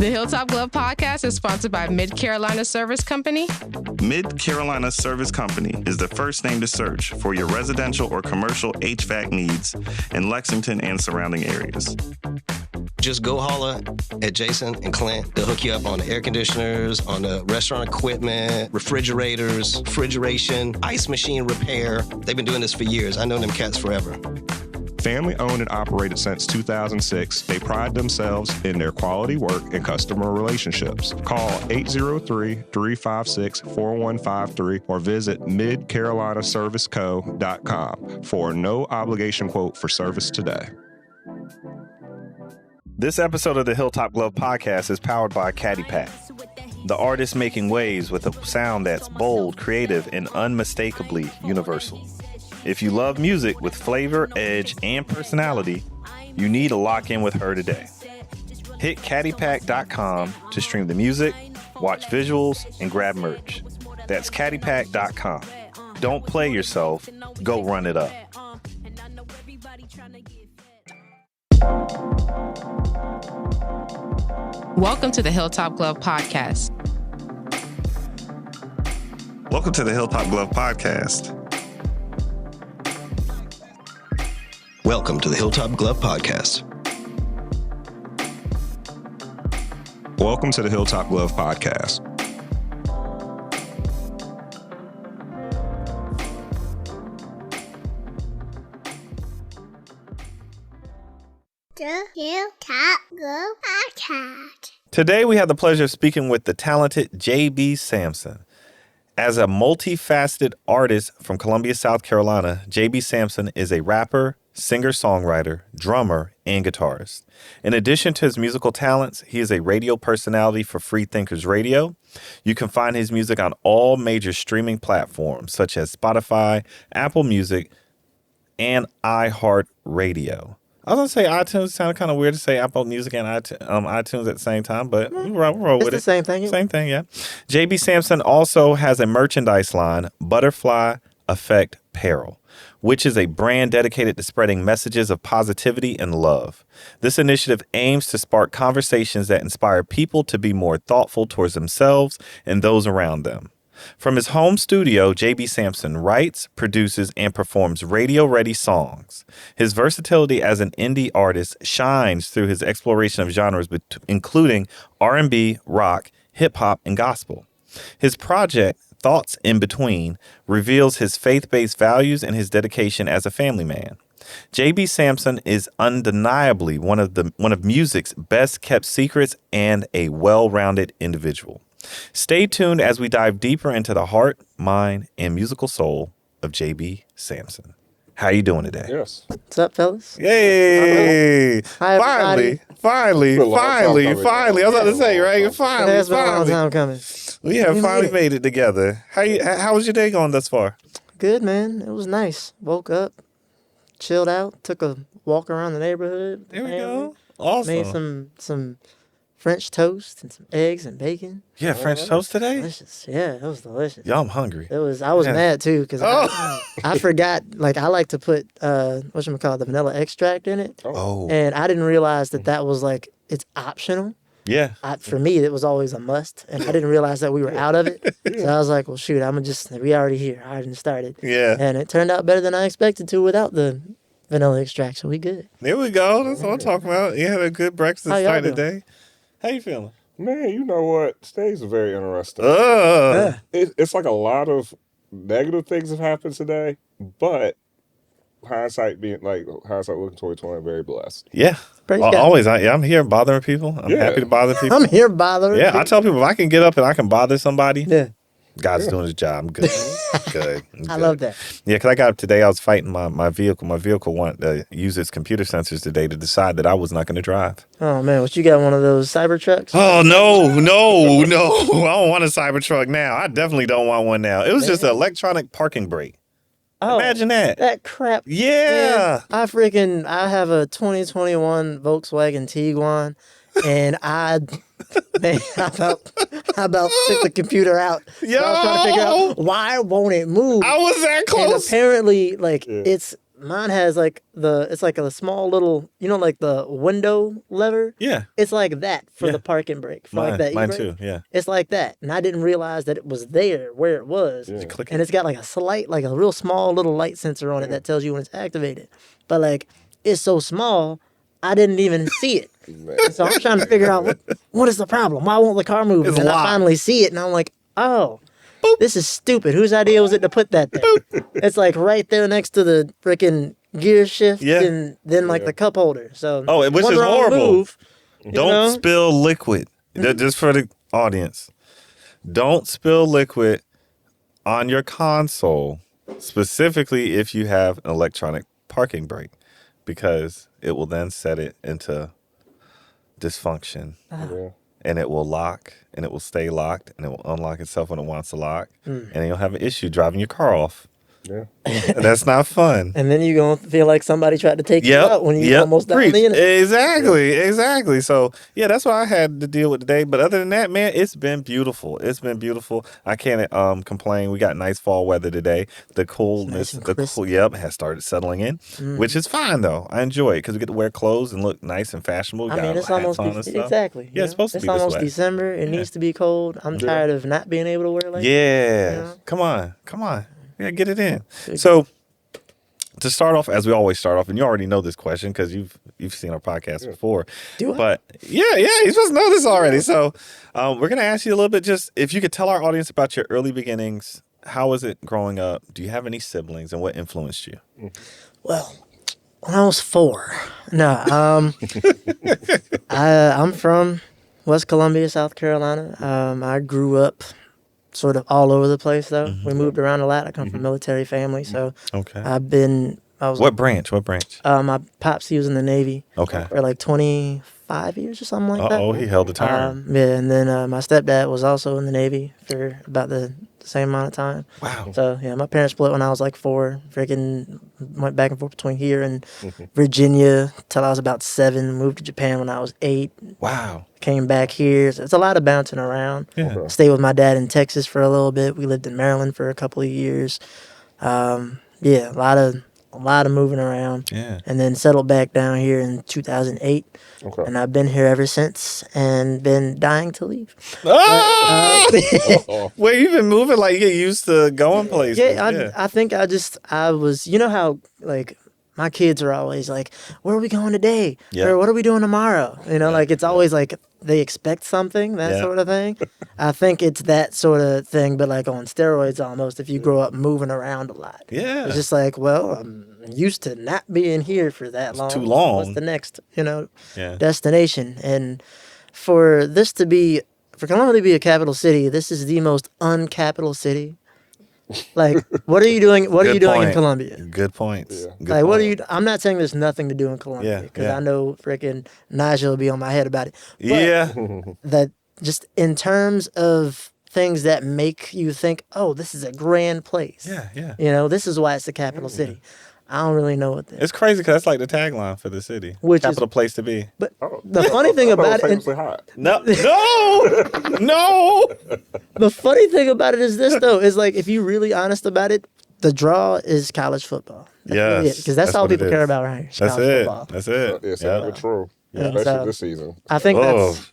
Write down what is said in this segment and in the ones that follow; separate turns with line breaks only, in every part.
The Hilltop Glove Podcast is sponsored by Mid-Carolina Service Company.
Mid-Carolina Service Company is the first name to search for your residential or commercial HVAC needs in Lexington and surrounding areas.
Just go holler at Jason and Clint. They'll hook you up on the air conditioners, on the restaurant equipment, refrigerators, refrigeration, ice machine repair. They've been doing this for years. I know them cats forever.
Family owned and operated since 2006, they pride themselves in their quality work and customer relationships. Call 803-356-4153 or visit midcarolinaserviceco.com for a no obligation quote for service today.
This episode of the Hilltop Glove Podcast is powered by Caddy Pack, the artist making waves with a sound that's bold, creative, and unmistakably universal. If you love music with flavor, edge, and personality, you need to lock in with her today. Hit caddypack.com to stream the music, watch visuals, and grab merch. That's caddypack.com. Don't play yourself. Go run it up.
Welcome to the Hilltop Glove Podcast.
Welcome to the Hilltop Glove Podcast.
Welcome to the Hilltop Glove Podcast.
Welcome to the Hilltop Glove Podcast.
The Hilltop Glove Podcast.
Today we have the pleasure of speaking with the talented JB Sampson. As a multifaceted artist from Columbia, South Carolina, JB Sampson is a rapper, singer-songwriter, drummer, and guitarist. In addition to his musical talents, he is a radio personality for Freethinkers Radio. You can find his music on all major streaming platforms such as Spotify, Apple Music, and iHeartRadio. I was going to say iTunes. Sounded kind of weird to say Apple Music and iTunes at the same time, but we'll roll with it.
It's the same thing.
Same thing, yeah. JB Sampson also has a merchandise line, BttrFly Effect Apparel, which is a brand dedicated to spreading messages of positivity and love. This initiative aims to spark conversations that inspire people to be more thoughtful towards themselves and those around them. From his home studio, JB Sampson writes, produces, and performs radio-ready songs. His versatility as an indie artist shines through his exploration of genres including R&B, rock, hip-hop, and gospel. His project, Thoughts in Between, reveals his faith-based values and his dedication as a family man. JB Sampson is undeniably one of music's best-kept secrets and a well-rounded individual. Stay tuned as we dive deeper into the heart, mind, and musical soul of JB Sampson. How you doing today?
Yes.
What's up, fellas?
Yay!
Hi, everybody.
Finally. I was about to say, right? Finally.
It's been a long time coming.
We have finally made it together. How was your day going thus far?
Good, man. It was nice. Woke up, chilled out, took a walk around the neighborhood.
There we go. Awesome.
Made some French toast and some eggs and bacon.
Yeah, French toast today?
Delicious. Yeah, it was delicious.
Y'all, I'm hungry.
I was mad too because I forgot. Like I like to put the vanilla extract in it.
Oh.
And I didn't realize that was like it's optional.
Yeah.
For me, it was always a must, and I didn't realize that we were out of it. So I was like, well, shoot, we already here. I already started.
Yeah.
And it turned out better than I expected to without the vanilla extract, so we good.
There we go. That's what I'm talking about. You had a good breakfast to start the
doing?
day. How you feeling?
Man, you know what? Today's very interesting. It's like a lot of negative things have happened today, but hindsight looking towards 20, I'm very blessed.
Yeah. Always. I'm here bothering people. I'm happy to bother people.
I'm here bothering people.
I tell people if I can get up and I can bother somebody, God's doing his job. I'm good. Good.
I love that.
Yeah, because I got up today, I was fighting my vehicle. My vehicle wanted to use its computer sensors today to decide that I was not going to drive.
Oh, man. What, you got one of those Cybertrucks?
Oh, no. I don't want a Cybertruck now. I definitely don't want one now. It was just an electronic parking brake. Oh, imagine that.
That crap.
Yeah.
Man, I have a 2021 Volkswagen Tiguan, and I about took the computer out.
Yo!
So I was trying to figure out why won't it move.
I was that close.
And apparently, it's mine has like it's like a small little, like the window lever.
Yeah.
It's like that for the parking brake. For like that
Mine
e-brake.
too, yeah.
It's like that. And I didn't realize that it was there where it was.
Yeah.
Click
And it's got like a real small little light sensor on it that tells you when it's activated. But like, it's so small, I didn't even see it. So I'm trying to figure out what is the problem? Why won't the car move?
It's
And then
locked.
I finally see it, and I'm like, oh, this is stupid. Whose idea was it to put that there? It's like right there next to the freaking gear shift and then like the cup holder. So
which
one
is
wrong
horrible.
move,
Don't spill liquid. Just for the audience. Don't spill liquid on your console, specifically if you have an electronic parking brake, because it will then set it into dysfunction.
Yeah.
And it will lock, and it will stay locked, and it will unlock itself when it wants to lock, and you'll have an issue driving your car off.
Yeah.
And that's not fun.
and then you're going to feel like somebody tried to take you out when you're almost down
Preach.
the end.
Exactly. So, yeah, that's what I had to deal with today. But other than that, man, it's been beautiful. I can't complain. We got nice fall weather today. The coolness, has started settling in, which is fine, though. I enjoy it because we get to wear clothes and look nice and fashionable. We got
It's
hats
almost
on and stuff.
exactly.
Yeah, it's supposed to be
It's
this
almost
way.
December. It needs to be cold. I'm tired of not being able to wear like
Yeah. Come on. Yeah, get it in. So to start off, as we always start off, and you already know this question because you've seen our podcast before.
Do I?
But yeah, you're supposed to know this already. So we're gonna ask you a little bit, just if you could tell our audience about your early beginnings. How was it growing up? Do you have any siblings, and what influenced you?
Well, when I was 4. No, I'm from West Columbia, South Carolina. I grew up sort of all over the place, though. We moved around a lot. I come from a military family, so
Okay.
I was
What branch?
my pops, he was in the Navy
Okay.
for like 25 years or something like that.
Oh, he held the term.
And then my stepdad was also in the Navy for about the same amount of time.
Wow.
So, yeah, my parents split when I was like 4. Freaking went back and forth between here and Virginia till I was about 7. Moved to Japan when I was 8.
Wow.
Came back here. So it's a lot of bouncing around.
Yeah.
Stayed with my dad in Texas for a little bit. We lived in Maryland for a couple of years. A lot of moving around.
Yeah.
And then settled back down here in 2008.
Okay.
And I've been here ever since and been dying to leave.
Where you've been moving, like you get used to going places.
I think I was, how like my kids are always like, where are we going today?
Yeah.
Or what are we doing tomorrow? Like it's always like they expect something, that sort of thing. I think it's that sort of thing, but like on steroids almost if you grow up moving around a lot.
Yeah.
It's just like, well, I'm used to not being here for that long.
too long.
What's the next,
Yeah.
destination? And for Columbia to be a capital city, this is the most uncapital city. Like, what are you doing? What are you doing in Columbia?
Good points.
Yeah.
Good
Like, what are
point.
you? I'm not saying there's nothing to do in Columbia because I know freaking Nigel will be on my head about it. But
Yeah.
that just in terms of things that make you think, oh, this is a grand place.
Yeah.
This is why it's the capital city. I don't really know what that is.
It's crazy because that's like the tagline for the city.
Which is-
Capital place to be.
But the funny thing about it,
Famously hot.
No.
the funny thing about it is this though, is like if you're really honest about it, the draw is college football.
Yes,
because that's all
what it
people care
is.
about right here. is
That's
college
it.
football.
That's it.
It's
Yeah.
true.
Yeah.
Especially
So-
this season.
I think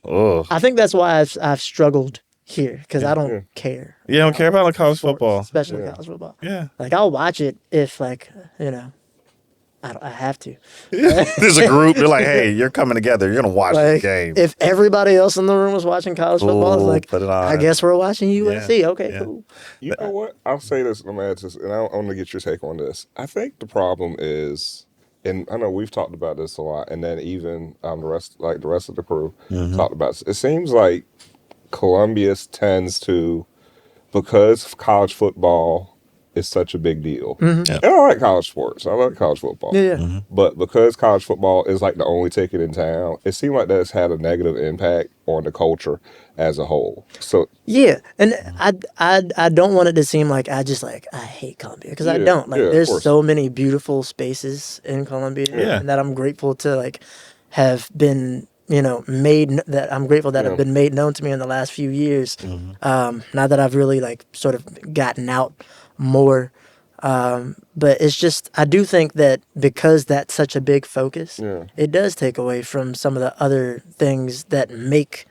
Oh.
I think that's why I've struggled here because I don't care,
You don't care about college football.
especially college football.
Yeah.
Like I'll watch it if I have to.
There's a group. They're like, hey, you're coming together. You're going to watch the
Like
game.
if everybody else in the room was watching college football, it's
Ooh,
like
put it on.
I guess we're watching USC. Okay,
Yeah.
cool.
You know what? I'll say this, and I want to get your take on this. I think the problem is, and I know we've talked about this a lot, and then even the rest of the crew talked about this. It seems like Columbia tends to, because college football is such a big deal. And I like college sports. I like college football.
Yeah.
But because college football is like the only ticket in town, it seemed like that's had a negative impact on the culture as a whole. So
Yeah, and I don't want it to seem like I hate Columbia because I don't. Like,
of
there's
course.
so many beautiful spaces in Columbia, and that I'm grateful to have been I'm grateful that have been made known to me in the last few years. Now that I've really sort of gotten out more, But it's just, I do think that because that's such a big focus, it does take away from some of the other things that make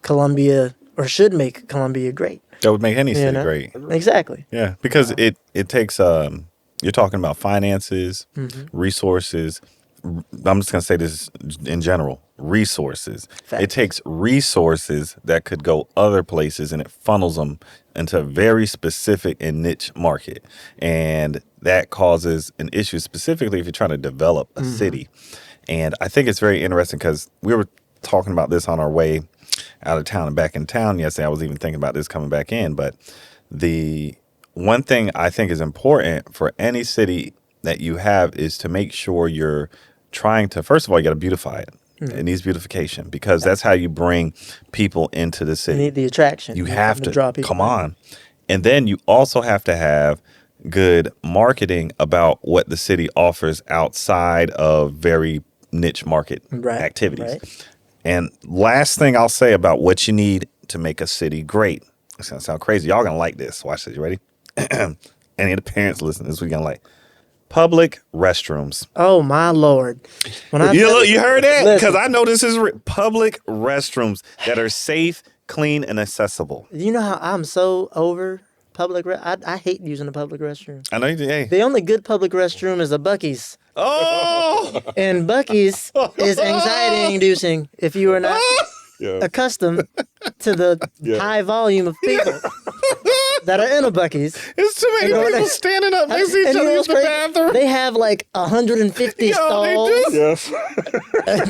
Columbia, or should make Columbia great.
That would make any city great.
Exactly.
Yeah, because it takes, you're talking about finances, resources. I'm just going to say this in general, resources.
Fact.
It takes resources that could go other places, and it funnels them into a very specific and niche market. And that causes an issue, specifically if you're trying to develop a city. And I think it's very interesting because we were talking about this on our way out of town and back in town yesterday. I was even thinking about this coming back in. But the one thing I think is important for any city that you have is to make sure you're trying to, first of all, you got to beautify it. It needs beautification because that's how you bring people into the city.
You need the attraction.
You have to
draw people.
Come on. And then you also have to have good marketing about what the city offers outside of very niche market activities.
Right.
And last thing I'll say about what you need to make a city great. It's going to sound crazy. Y'all going to like this. Watch this. You ready? Any of the parents listening, this we're going to like. Public restrooms.
Oh, my Lord. When
You heard that? Because I know this is public restrooms that are safe, clean, and accessible.
You know how I'm so over public I hate using a public restroom.
I know you do. Hey.
The only good public restroom is a Buc-ee's.
Oh!
And Buc-ee's is anxiety-inducing if you are not accustomed to the high volume of people that are in a Buc-ee's.
It's too many people standing up next to each other in the bathroom.
They have like 150 stalls.
They do?
Yes.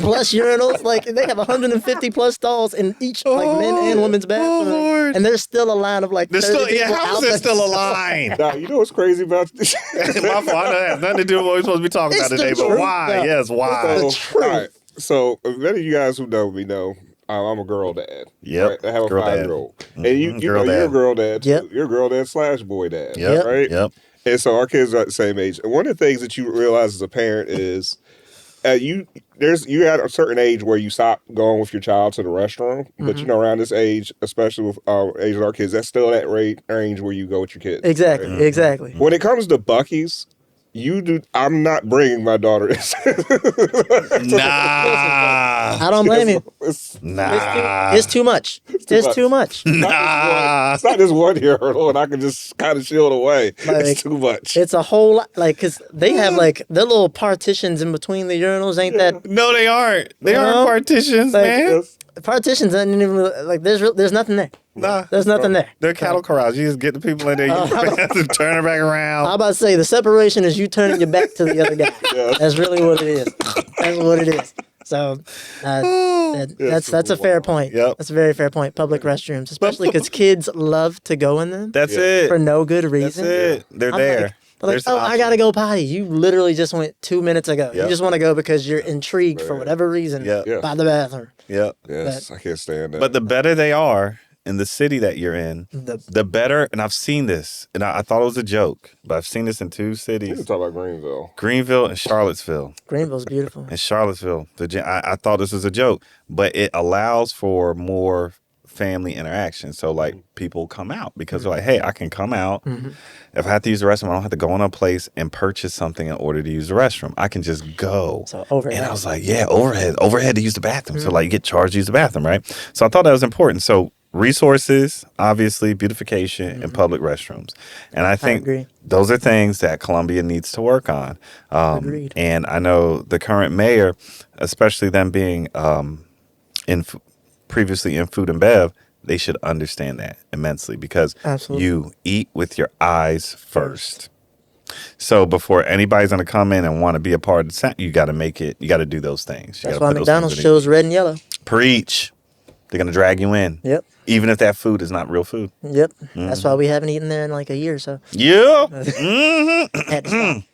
Plus urinals. Like they have 150 plus stalls in each like men and women's bathroom.
Lord.
And there's still a line of like 30 people
how
out
is there
there.
still a line?
Now, you know what's crazy about this?
My fault. I know that has nothing to do with what we're supposed to be talking about today, but why?
though.
Yes, why?
So, all right. So, many of you guys who know me know I'm a girl dad.
Yep.
Right? I have a
Girl dad.
5-year-old. And you know,
Girl
you're a
dad.
girl dad. Too.
Yep.
You're a girl dad / boy dad.
Yep.
Right?
Yep.
And so our kids are at the same age. And one of the things that you realize as a parent is you at a certain age where you stop going with your child to the restroom. But you know, around this age, especially with age of our kids, that's still that range where you go with your kids.
Exactly.
Right?
Exactly.
When it comes to Buc-ee's, I'm not bringing my daughter.
Nah.
I don't blame you.
Nah.
It's too much. It's too much.
Nah.
It's not just one hurdle, and I can just kind of shield away.
Like,
it's too much.
It's a whole lot. Like, because they have like their little partitions in between the urinals. Ain't that
No, they aren't. They
No.
aren't partitions,
Like,
man.
partitions? Ain't even like there's nothing there.
Nah.
There's nothing there.
They're cattle corrals. You just get the people in there, you have to turn it back
I'm
around.
about to say the separation is you turning your back to the other guy. That's really what it is. That's what it is. So that's a fair point.
Yep.
That's a very fair point. Public restrooms, especially because kids love to go in them
That's it.
for no good
That's
reason.
it. They're
I'm
there.
like,
There's an
oh, I
option.
gotta go potty. You literally just went 2 minutes ago.
Yep.
You just want to go because you're intrigued for whatever reason
Yep.
by the bathroom.
Yep.
Yes, I can't stand that.
But the better they are in the city that you're in,
The-
the better. And I've seen this, and I thought it was a joke, but I've seen this in 2
we
cities,
can talk about Greenville.
Greenville and Charlottesville.
Greenville's beautiful.
In Charlottesville, I thought this was a joke, but it allows for more family interaction. So like people come out because they're like, hey, I can come out. If I have to use the restroom, I don't have to go in a place and purchase something in order to use the restroom. I can just go.
So overhead.
And I was like, yeah, overhead to use the bathroom. So like you get charged to use the bathroom, right? So I thought that was important. So resources, obviously, beautification, and public restrooms. And I think
agree.
those are things that Columbia needs to work on.
Agreed.
And I know the current mayor, especially them being previously in food and bev, they should understand that immensely because
Absolutely.
you eat with your eyes first. So before anybody's going to come in and want to be a part of the sound, you got to make it, you got to do those things. You
That's
gotta
why
put those
McDonald's
things in.
shows red and yellow.
Preach. They're going to drag you in.
Yep.
Even if that food is not real food.
Yep. That's why we haven't eaten there in like a year or so.
Yeah. Mm-hmm.
Had to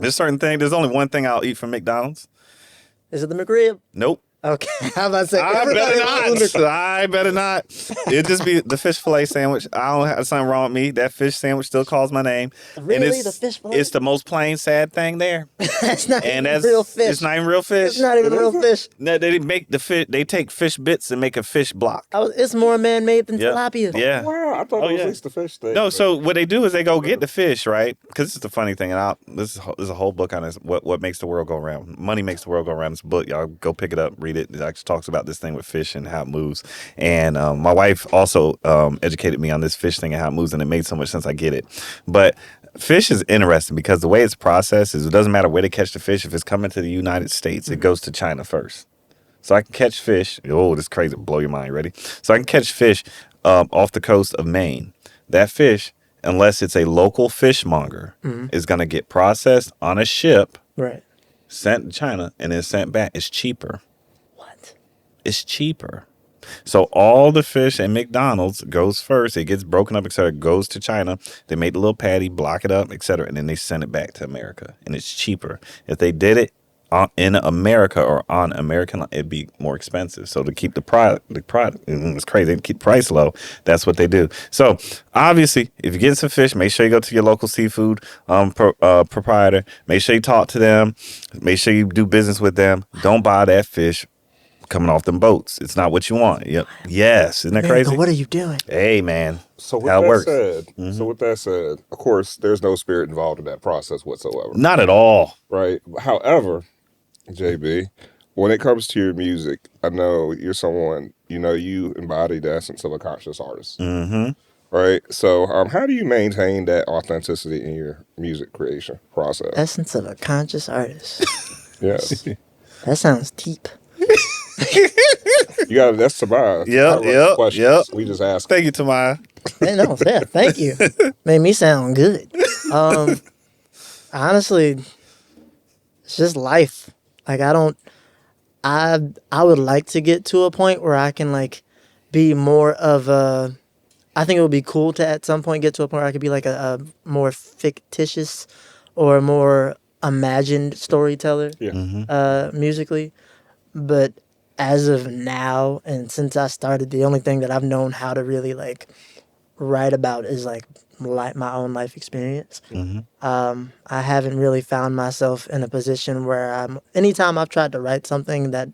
stop.
There's only one thing I'll eat from McDonald's.
Is it the McRib?
Nope.
Okay, how about to say
I better not. It'd just be the fish fillet sandwich. I don't have something wrong with me. That fish sandwich still calls my name.
Really, the fish fillet?
It's the most plain sad thing there.
That's not even real fish.
It's not even real fish.
It's not even real fish.
No, they make the fish. They take fish bits and make a fish block.
It's more man-made than tilapia.
Yeah.
Wow, I thought it was at least the fish thing.
No, so what they do is they go get the fish, right? Because this is the funny thing, and there's a whole book on this. What makes the world go round? Money makes the world go round. This book, y'all go pick it up, read it. It actually talks about this thing with fish and how it moves. And my wife also educated me on this fish thing and how it moves, and it made so much sense. I get it, but fish is interesting because the way it's processed is it doesn't matter where they catch the fish. If it's coming to the United States, it goes to China first. So I can catch fish. Oh, this is crazy. Blow your mind. Ready? So I can catch fish off the coast of Maine. That fish, unless it's a local fishmonger, is going to get processed on a ship,
right?
Sent to China, and then sent back. It's cheaper.
What?
It's cheaper. So all the fish at McDonald's goes first. It gets broken up, etc. Goes to China. They make the little patty, block it up, etc. And then they send it back to America. And it's cheaper. If they did it in America or on American, it'd be more expensive. So to keep the product, it's crazy. To keep the price low, that's what they do. So obviously, if you're getting some fish, make sure you go to your local seafood proprietor. Make sure you talk to them. Make sure you do business with them. Don't buy that fish coming off them boats. It's not what you want. Yep. Yes. Isn't that crazy?
What are you doing?
Hey, man.
So with
how it works.
with that said, of course, there's no spirit involved in that process whatsoever.
Not at all.
Right. However, JB, when it comes to your music, I know you're someone, you embody the essence of a conscious artist.
Mm-hmm.
Right. So how do you maintain that authenticity in your music creation process?
Essence of a conscious artist.
Yes.
That sounds deep.
That's Tamaya.
Yep.
We just asked.
Thank you, Tamaya.
Thank you. Made me sound good. Honestly, it's just life. Like I would like to get to a point where I can be more of a, I think it would be cool to at some point get to a point where I could be like a more fictitious or more imagined storyteller musically. But as of now, and since I started, the only thing that I've known how to really write about is my own life experience. I haven't really found myself in a position where anytime I've tried to write something that,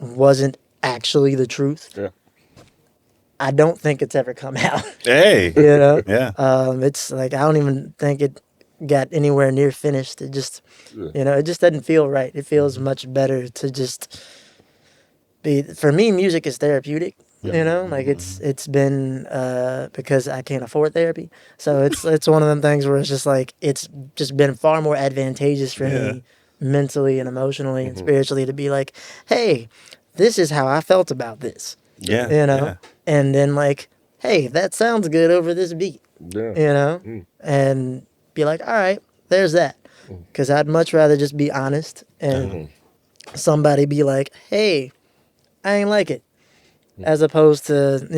wasn't actually the truth. Yeah. I don't think it's ever come out.
Hey. Yeah.
It's I don't even think it got anywhere near finished. It just, it just doesn't feel right. It feels much better to just be, for me, music is therapeutic. It's been because I can't afford therapy. So it's one of them things where it's just it's just been far more advantageous for me mentally and emotionally and spiritually to be hey, this is how I felt about this.
Yeah.
And then hey, that sounds good over this beat. Yeah. And be all right, there's that. Because I'd much rather just be honest and somebody be hey, I ain't like it. As opposed to,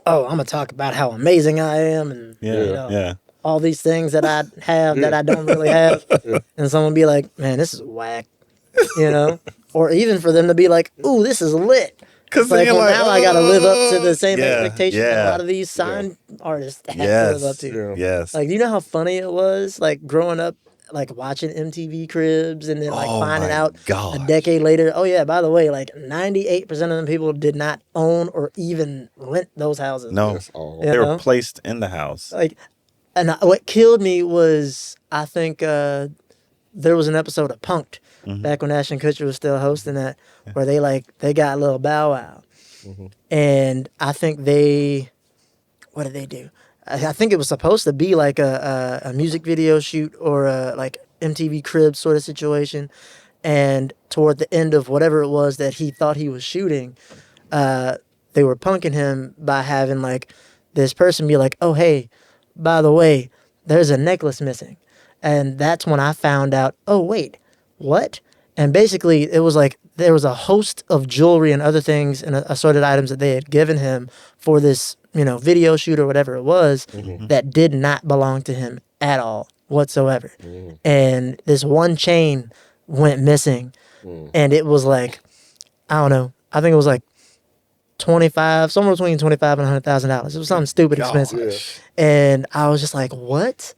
oh, I'm going to talk about how amazing I am and, all these things that I have that I don't really have. And someone be man, this is whack, Or even for them to be ooh, this is lit. Because now I got to live up to the same expectations a lot of these signed artists have to live up to.
Yes.
Do you know how funny it was, growing up, watching MTV Cribs and then finding out a decade later, oh yeah, by the way, 98% of them people did not own or even rent those houses.
No, they were placed in the house.
And what killed me was, I think there was an episode of Punk'd back when Ashton Kutcher was still hosting that, where they got a little Bow Wow, and I think what did they do? I think it was supposed to be a music video shoot or a MTV Cribs sort of situation. And toward the end of whatever it was that he thought he was shooting, they were punking him by having this person be oh, hey, by the way, there's a necklace missing. And that's when I found out, oh, wait, what? And basically it was there was a host of jewelry and other things and assorted items that they had given him for this video shoot or whatever it was that did not belong to him at all whatsoever. And this one chain went missing and it was like, I don't know, I think it was like 25, somewhere between 25 and $100,000. It was something stupid expensive.
Yeah.
And I was just like, what?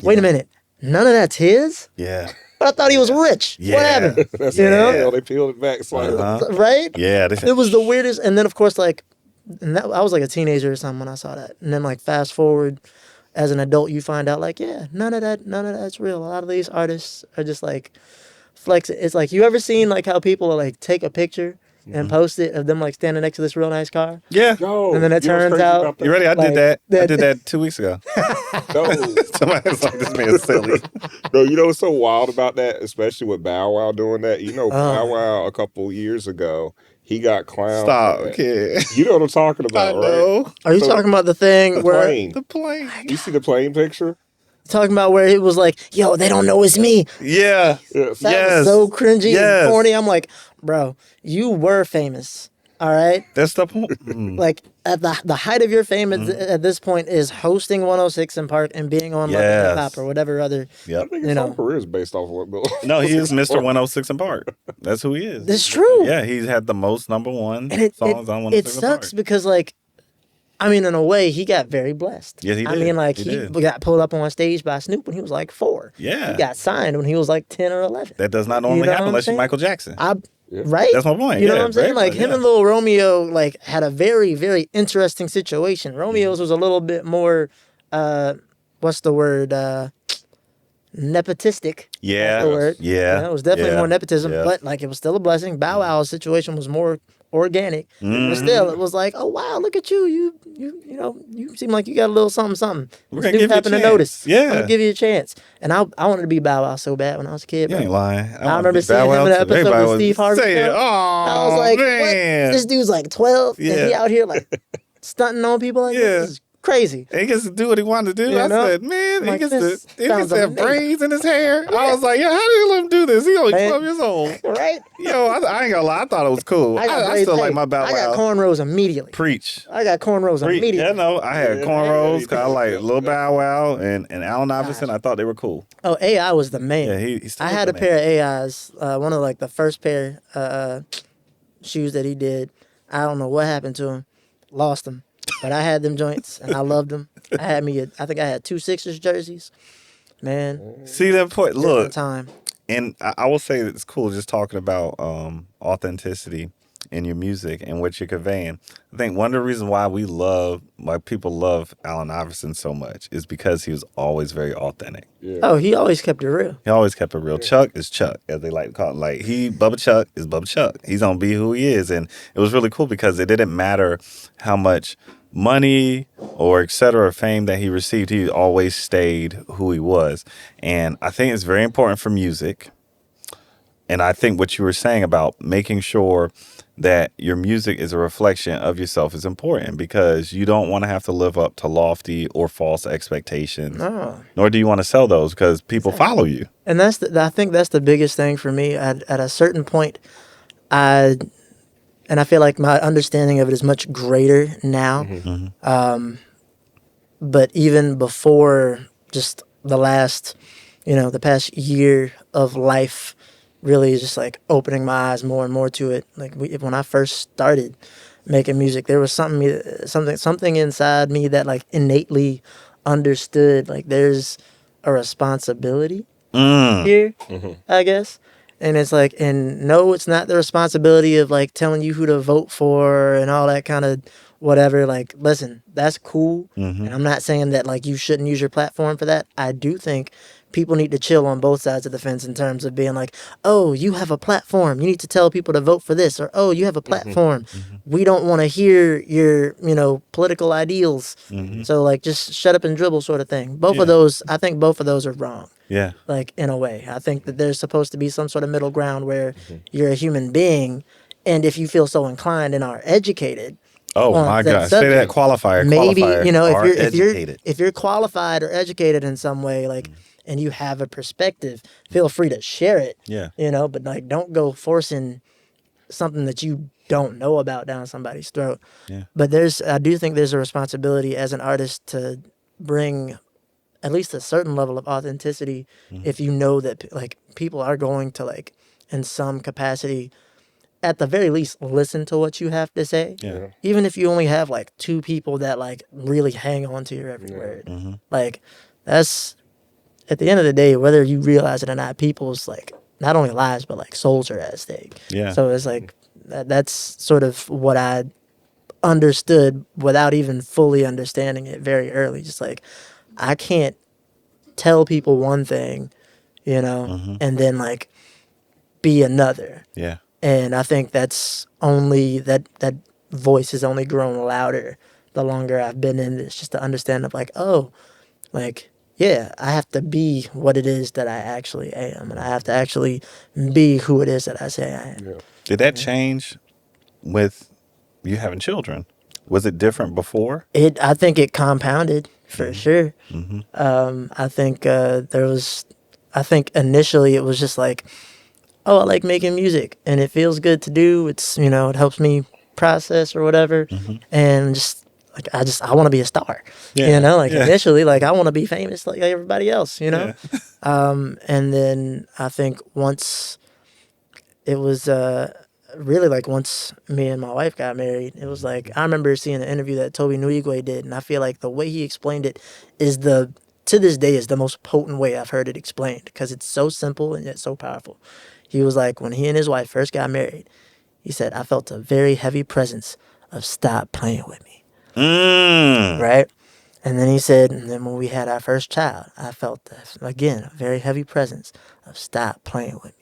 Wait a minute. None of that's his?
Yeah.
But I thought he was rich.
Yeah.
What happened?
That's
You know?
hell. They peeled it back slightly.
Right?
Yeah.
It was the weirdest. And then, of course, like, I was like a teenager or something when I saw that. And then, like, fast forward as an adult, you find out, like, yeah, none of that's real. A lot of these artists are just like flex. It's like, you ever seen like how people like take a picture and post it of them like standing next to this real nice car?
Yeah.
Yo,
And then it
you know what's
turns
crazy
out-
about that?
You ready? I
Like,
did that. I
that-
did that 2 weeks ago.
No.
Somebody was like, this man's silly.
No, you know what's so wild about that, especially with Bow Wow doing that? You know,
Oh.
Bow Wow a couple years ago, he got clowned.
Stop,
for that.
kid.
You know what I'm talking
I
about, right?
know.
Are you
So,
talking about the thing
The
where
plane.
The plane.
You see the plane picture?
talking about where it was like, yo, they don't know it's me.
Yeah.
Yes.
That
Yes.
was so cringy
Yes.
and corny. I'm like, bro, you were famous. All right.
That's the point.
Like at the height of your fame at this point is hosting 106 in Park and being on like
Yes.
hip hop or whatever other.
I
Yep.
think
You
his
know.
whole career is based off of what Bill.
No, he is Mr. 106 in Park. That's who he is.
It's true.
Yeah, he's had the most number one
And
songs on
it
106 in
sucks
Park.
because like, I mean, in a way, he got very blessed.
Yeah, he
I
did.
mean, like
He
he
did.
got pulled up on stage by Snoop when he was like 4.
Yeah.
He got signed when he was like 10 or 11.
That does not normally
know
happen
what I'm
unless you're
saying?
Michael Jackson.
Right?
That's my point.
You know
Yeah,
what I'm saying?
very
Like
much,
him
yeah.
and Lil Romeo like had a very, very interesting situation. Romeo's was a little bit more what's the word? Nepotistic.
Yeah.
That's the word.
Yeah.
It was definitely
Yeah.
more nepotism,
Yeah.
but like it was still a blessing. Bow Wow's situation was more organic. But still it was like, oh wow, look at you. You know, you seem like you got a little something.
We're
This
gonna
dude
give you a
happened to
chance.
notice.
Yeah.
I'm gonna give you a chance. And I wanted to be Bow Wow so bad when I was a kid.
You
bro.
ain't lying.
I remember seeing him in an episode with Steve Harvey.
Say it. Oh,
I was like,
man.
what? This dude's like 12 and he
Yeah.
out here like stunting on people like
Yeah.
this. This is crazy.
He gets to do what he wanted to do.
You
I
know?
said, man,
Like,
he
this
gets
sounds
to have
amazing.
braids in his hair. I was like, yeah, how did you let him do this? He's only
Man.
12 years old.
Right?
Yo, I ain't gonna lie. I thought it was cool. I
braids.
still like
Hey,
my Bow
I got
Wow.
cornrows immediately.
Preach.
I got cornrows immediately.
Yeah, no, I had
Yeah.
cornrows. 'Cause I like Lil Bow Wow and Allen Iverson. I thought they were cool.
Oh, AI was the man.
Yeah, he still
I
is
had
the
a
man.
pair of AIs. One of like the first pair shoes that he did. I don't know what happened to him. Lost them. But I had them joints and I loved them. I think I had 2 Sixers jerseys. Man,
See that point?
different
Look,
time.
and I will say that it's cool just talking about authenticity in your music and what you're conveying. I think one of the reasons why people love Allen Iverson so much is because he was always very authentic.
Oh, he always kept it real.
He always kept it real. Chuck is Chuck, as they like to call him. Like Bubba Chuck is Bubba Chuck. He's gonna be who he is, and it was really cool because it didn't matter how much money or et cetera fame that he received. He always stayed who he was, and I think it's very important for music. And I think what you were saying about making sure that your music is a reflection of yourself is important because you don't want to have to live up to lofty or false expectations.
No.
Nor do you want to sell those because people follow you.
And I think that's the biggest thing for me. At a certain point, I feel like my understanding of it is much greater now. But even before just the past year of life really is just like opening my eyes more and more to it. Like when I first started making music, there was something inside me that like innately understood like there's a responsibility here, I guess. And it's like, and no, it's not the responsibility of like telling you who to vote for and all that kind of whatever. Like, listen, that's cool. And I'm not saying that like you shouldn't use your platform for that. I do think people need to chill on both sides of the fence in terms of being like, oh, you have a platform. You need to tell people to vote for this. Or, oh, you have a platform. We don't want to hear your, political ideals. So like just shut up and dribble sort of thing. I think both of those are wrong.
Yeah.
Like in a way, I think that there's supposed to be some sort of middle ground where you're a human being. And if you feel so inclined and are educated,
Oh
on
my
that
God! Say that
subject,
qualifier.
maybe
Qualifier,
if you're qualified or educated in some way, like, and you have a perspective, feel free to share it.
Yeah.
But like, don't go forcing something that you don't know about down somebody's throat.
Yeah.
But I do think there's a responsibility as an artist to bring at least a certain level of authenticity if you know that like people are going to like in some capacity, at the very least, listen to what you have to say.
Yeah.
Even if you only have like 2 people that like really hang on to your every word. Like that's, at the end of the day, whether you realize it or not, people's like not only lives but like souls are at stake.
Yeah.
So it's like that's sort of what I understood without even fully understanding it very early. Just like I can't tell people one thing, you know, and then like be another.
Yeah.
And I think that's only that voice has only grown louder the longer I've been in this, just to understand of like, oh, like, yeah, I have to be what it is that I actually am, and I have to actually be who it is that I say I am.
Yeah.
Did that change with you having children? Was it different before?
I think it compounded for sure. I think I think initially it was just like, oh, I like making music and it feels good to do. It's, you know, it helps me process or whatever. And just like, I want to be a star, you know, like initially, like I want to be famous like everybody else, you know? And then I think once it was, really like once me and my wife got married, it was like, I remember seeing an interview that Toby Nwigwe did. And I feel like the way he explained it is to this day is the most potent way I've heard it explained, because it's so simple and yet so powerful. He was like, when he and his wife first got married, he said, I felt a very heavy presence of stop playing with me. Right? And then he said, and then when we had our first child, I felt, again, a very heavy presence of stop playing with me.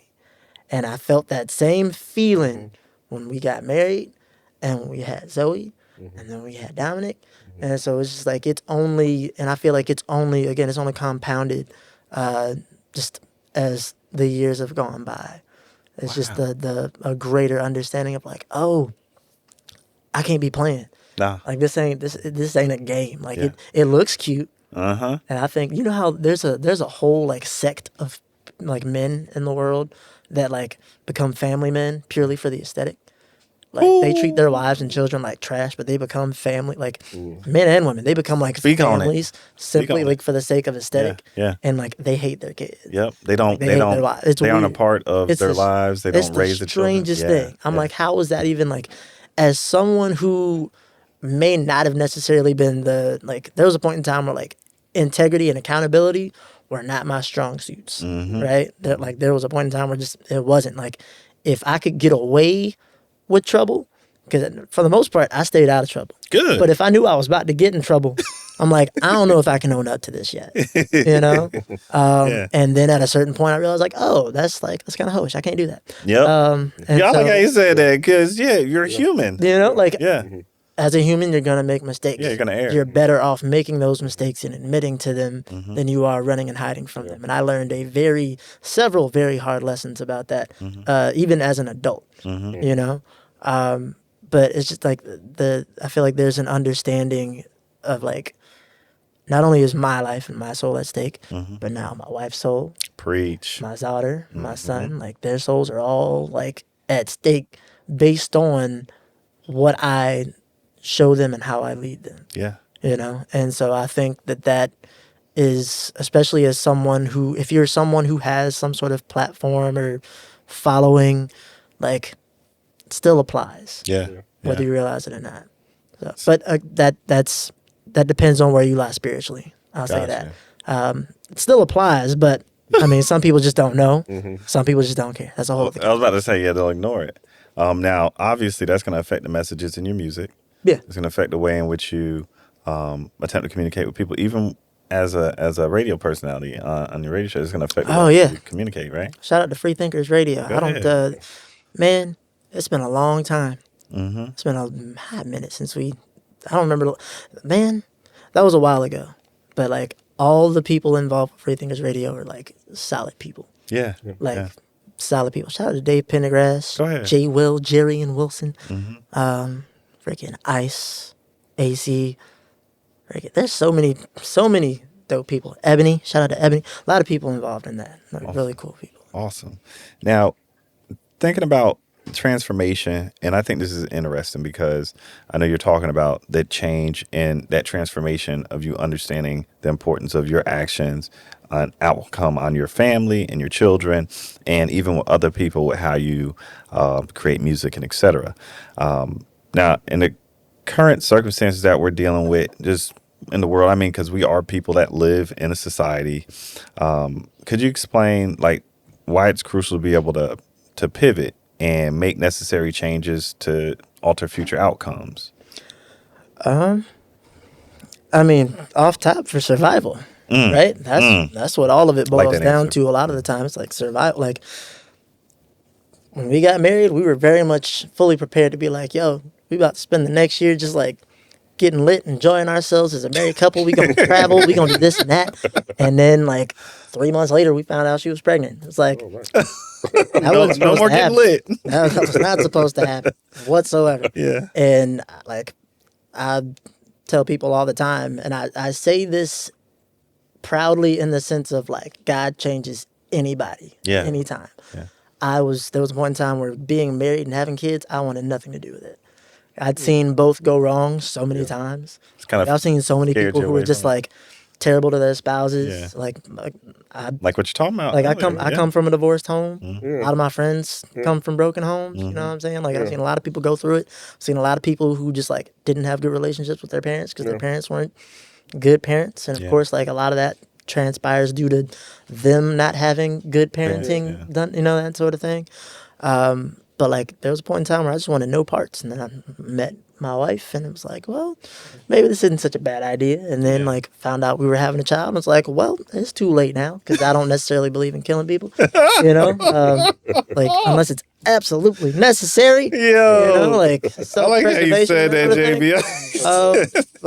And I felt that same feeling when we got married and when we had Zoe and then we had Dominic. And so it's just like, it's only, and I feel like it's only, again, it's only compounded just as the years have gone by. It's just a greater understanding of like, oh, I can't be playing.
No.
Like this ain't a game. Like it looks cute.
Uh-huh.
And I think, you know how there's a whole like sect of like men in the world that like become family men purely for the aesthetic. Like they treat their wives and children like trash, but they become family, like men and women. They become like families simply like for the sake of aesthetic.
Yeah.
And like they hate their kids.
Yep. They don't.
They
aren't a part of their lives. They don't raise the children.
It's the strangest thing. I'm like, how is that even like? As someone who may not have necessarily been there was a point in time where like integrity and accountability were not my strong suits, right? There was a point in time where it wasn't. Like, if I could get away with trouble, because for the most part, I stayed out of trouble.
Good.
But if I knew I was about to get in trouble, I'm like, I don't know if I can own up to this yet, you know? And then at a certain point, I realized like, oh, that's kind of hoish. I can't do that.
Yep. I like how you said that, because, you're human.
You know, like, as a human, you're going to make mistakes.
Yeah, you're going to err.
You're better off making those mistakes and admitting to them than you are running and hiding from them. And I learned several very hard lessons about that, even as an adult, you know? But it's just like I feel like there's an understanding of like, not only is my life and my soul at stake, but now my wife's soul,
preach,
my daughter, my son, like their souls are all like at stake based on what I show them and how I lead them.
Yeah.
You know? And so I think that is, especially as someone who, if you're someone who has some sort of platform or following, like, it still applies.
Yeah.
Whether you realize it or not. So, but that depends on where you lie spiritually. I'll say that. It still applies, but I mean, some people just don't know. Some people just don't care. That's a whole thing.
I was about to say, they'll ignore it. Now, obviously, that's going to affect the messages in your music.
Yeah.
It's going to affect the way in which you attempt to communicate with people, even as a radio personality on your radio show. It's going to affect the way you communicate, right?
Shout out to Freethinkers Radio. Man, it's been a long time. It's been a hot minute since I don't remember. Man, that was a while ago. But like all the people involved with Freethinkers Radio are like solid people.
Yeah.
Solid people. Shout out to Dave Pendergrass.
Go ahead.
J. Will, Jerry, and Wilson. Freaking Ice, AC. There's so many dope people. Ebony. Shout out to Ebony. A lot of people involved in that. Really cool people.
Awesome. Now, thinking about transformation, and I think this is interesting because I know you're talking about that change and that transformation of you understanding the importance of your actions, an outcome on your family and your children, and even with other people, with how you create music and etc. Now, in the current circumstances that we're dealing with, just in the world, I mean, because we are people that live in a society, could you explain like why it's crucial to be able to pivot and make necessary changes to alter future outcomes?
I mean, off top for survival, right? That's what all of it
Like
boils
that
down
answer.
to. A lot of the time, it's like survival. Like when we got married, we were very much fully prepared to be like, "Yo, we about to spend the next year just like getting lit, enjoying ourselves as a married couple. We gonna travel, we gonna do this and that." And then like 3 months later, we found out she was pregnant. It's like that wasn't
No
supposed
more
to
getting
happen.
lit.
That was not supposed to happen whatsoever.
Yeah.
And like I tell people all the time, and I say this proudly in the sense of like God changes anybody,
Yeah.
anytime.
Yeah.
There was one time where being married and having kids, I wanted nothing to do with it. I'd seen both go wrong so many times.
It's kind of
I've seen so many
scared
people
you
who were
away
just
from it.
like terrible to their spouses.
Yeah.
Like
Like what you're talking about.
I
earlier,
come from a divorced home.
Yeah.
A lot of my friends come from broken homes. You know what I'm saying? Like I've seen a lot of people go through it. I've seen a lot of people who just like didn't have good relationships with their parents because their parents weren't good parents. And of course, like a lot of that transpires due to them not having good parenting done, you know, that sort of thing. But like there was a point in time where I just wanted no parts, and then I met my wife, and it was like, well, maybe this isn't such a bad idea. And then like found out we were having a child, and it's like, well, it's too late now because I don't necessarily believe in killing people, you know, like unless it's absolutely necessary.
Yo,
You know, like
I like how you said that,
self-preservation,
JB.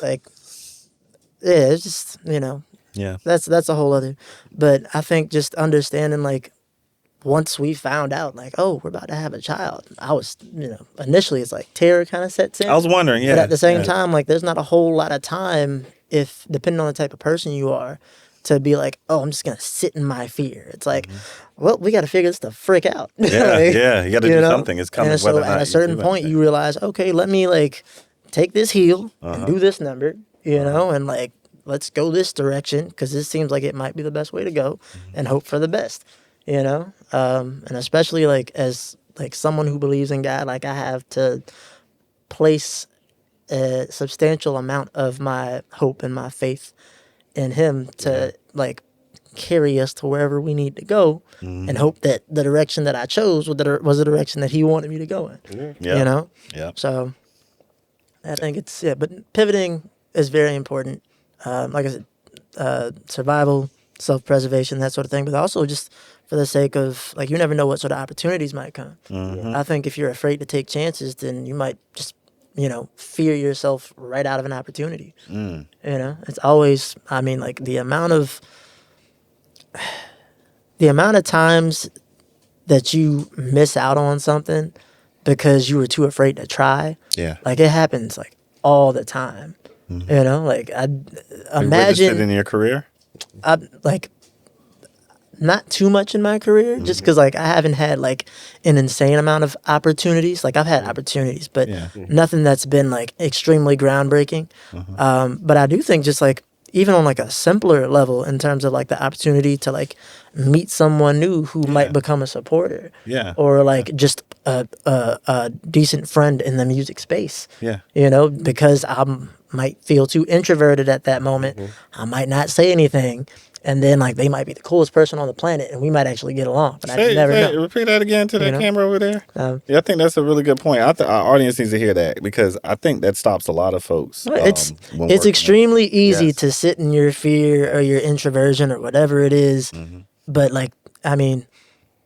like yeah, it's just, you know,
Yeah.
that's a whole other. But I think just understanding like once we found out like, oh, we're about to have a child, I was, you know, initially it's like terror kind of sets in.
I was wondering, yeah.
But at the same
yeah.
time, like there's not a whole lot of time if depending on the type of person you are to be like, oh, I'm just gonna sit in my fear. It's like, well, we got to figure this the frick out.
Yeah,
Like,
yeah. You got to do
know?
something. It's coming.
And so
whether or not
at a certain
do
point,
anything.
you realize, okay, let me like take this heel and do this number, you know, and like let's go this direction because this seems like it might be the best way to go, and hope for the best, you know. And especially like as like someone who believes in God, like I have to place a substantial amount of my hope and my faith in Him to like carry us to wherever we need to go, and hope that the direction that I chose was the direction that He wanted me to go in.
Yeah.
You know.
Yeah.
So I think it's but pivoting is very important. Like I said, survival, self-preservation, that sort of thing, but also just for the sake of like you never know what sort of opportunities might come. I think if you're afraid to take chances, then you might just, you know, fear yourself right out of an opportunity. You know, it's always, I mean, like the amount of times that you miss out on something because you were too afraid to try.
Yeah.
Like it happens like all the time. You know, like I
You witnessed it
imagine
in your career.
I like not too much in my career, just because like I haven't had like an insane amount of opportunities. Like I've had opportunities, but nothing that's been like extremely groundbreaking. But I do think just like even on like a simpler level in terms of like the opportunity to like meet someone new who might become a supporter,
Yeah.
or like just a decent friend in the music space.
Yeah.
You know, because I might feel too introverted at that moment. I might not say anything. And then, like, they might be the coolest person on the planet, and we might actually get along. But I never know.
Repeat that again to that
know?
camera over there. Yeah, I think that's a really good point. Our audience needs to hear that because I think that stops a lot of folks.
It's
when working
extremely easy
Yes.
to sit in your fear or your introversion or whatever it is. But, like, I mean,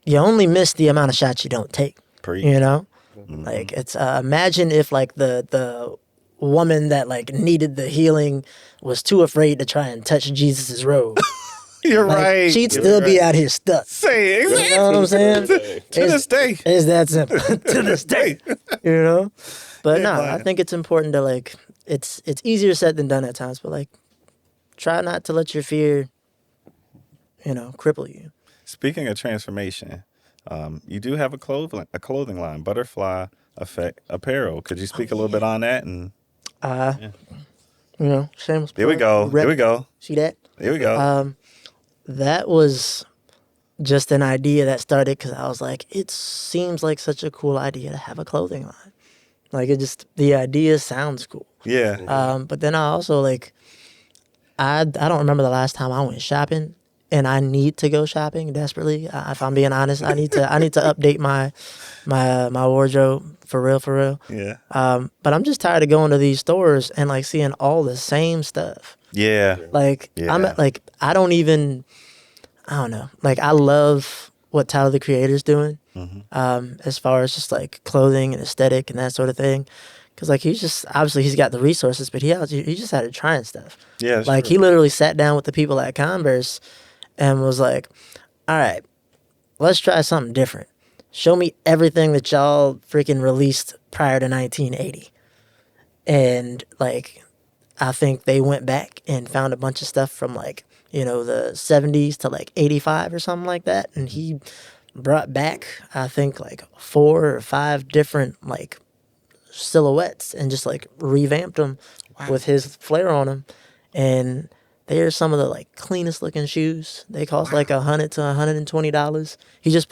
you only miss the amount of shots you don't take.
Preach.
You know? Like, it's imagine if, like, the woman that, like, needed the healing was too afraid to try and touch Jesus's robe.
You're
Like,
right.
she'd
You're
still
right.
be out here stuck.
Say it.
You know what I'm saying?
To this day.
It's that simple. To this day. You know? But no,
man.
I think it's important to like it's easier said than done at times, but like try not to let your fear, you know, cripple you.
Speaking of transformation, You do have a clothing line, BttrFly Effect Apparel. Could you speak a little bit on that? And
shameless.
Here we go.
Rep.
Here we go.
See that?
Here we go.
That was just an idea that started because I was like, it seems like such a cool idea to have a clothing line. Like the idea sounds cool.
Yeah.
But then I also I don't remember the last time I went shopping, and I need to go shopping desperately. If I'm being honest, I need to update my wardrobe for real.
Yeah.
But I'm just tired of going to these stores and seeing all the same stuff.
Yeah.
I don't know. I love what Tyler the Creator's doing, as far as just clothing and aesthetic and that sort of thing. Because he's got the resources, but he just started trying stuff.
Yeah.
He literally sat down with the people at Converse and was like, all right, let's try something different. Show me everything that y'all freaking released prior to 1980. And I think they went back and found a bunch of stuff from the 70s to 85 or something like that. And he brought back, I think 4 or 5 different silhouettes and just revamped them with his flair on them. And they're some of the cleanest looking shoes. They cost $100 to $120. He just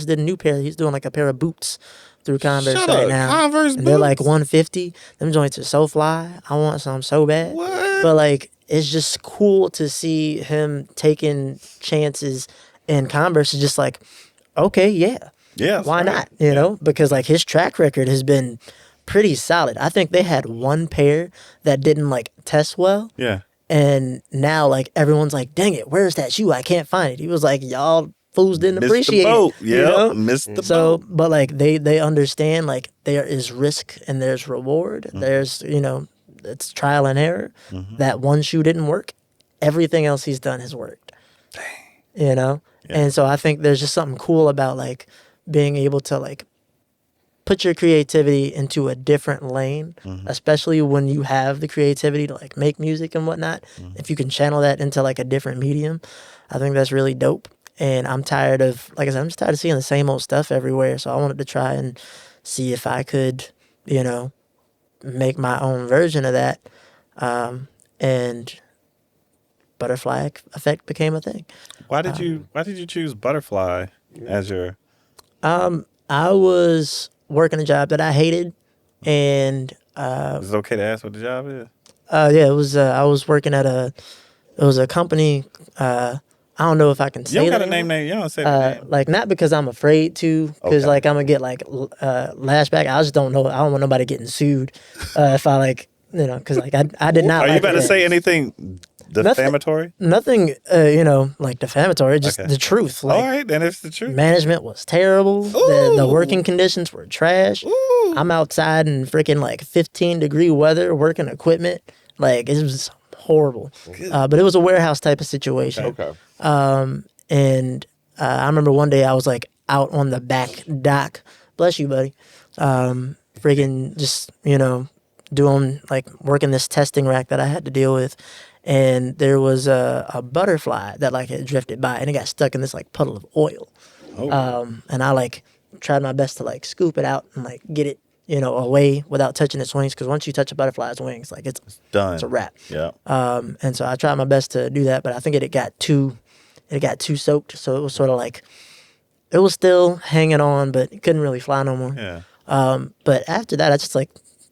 did a new pair. He's doing a pair of boots through Converse right now.
Converse
and they're
boots?
$150. Them joints are so fly. I want some so bad.
What?
But it's just cool to see him taking chances, and Converse is just okay, yeah.
Yeah.
Why not? You know, because his track record has been pretty solid. I think they had one pair that didn't test well.
Yeah.
And now everyone's dang it, where's that shoe? I can't find it. He was y'all fools didn't
Missed
appreciate
the boat.
it.
Yeah. Missed the boat.
But they understand there is risk and there's reward. There's, it's trial and error. That one shoe didn't work. Everything else he's done has worked. Dang. Yeah. And so I think there's just something cool about being able to put your creativity into a different lane, especially when you have the creativity to make music and whatnot. If you can channel that into a different medium, I think that's really dope. And I'm tired of, I'm just tired of seeing the same old stuff everywhere. So I wanted to try and see if I could, make my own version of that. And BttrFly Effect became a thing.
Why did you choose BttrFly as your?
I was working a job that I hated, and
Is it okay to ask what the job is?
yeah, it was. I was working at a company. I don't know if I can say
You don't
that.
got a name. You don't say the name.
Not because I'm afraid to, because
Okay.
I'm gonna get lashback. I just don't know. I don't want nobody getting sued if I because I did not.
Are you
like
about to
it.
say anything defamatory?
Nothing, defamatory. Just
Okay.
the truth.
All right, then it's the truth.
Management was terrible. The working conditions were trash.
Ooh.
I'm outside in freaking 15-degree weather working equipment. It was horrible. But it was a warehouse type of situation.
Okay.
And I remember one day I was out on the back dock. Bless you, buddy. Freaking just, doing working this testing rack that I had to deal with. And there was a butterfly that had drifted by, and it got stuck in this puddle of oil.
Oh.
And I tried my best to scoop it out and get it away without touching its wings, because once you touch a butterfly's wings, it's
Done.
it's a wrap.
Yeah.
And so I tried my best to do that, but I think it got too soaked, so it was sort of it was still hanging on, but it couldn't really fly no more.
Yeah.
But after that, I just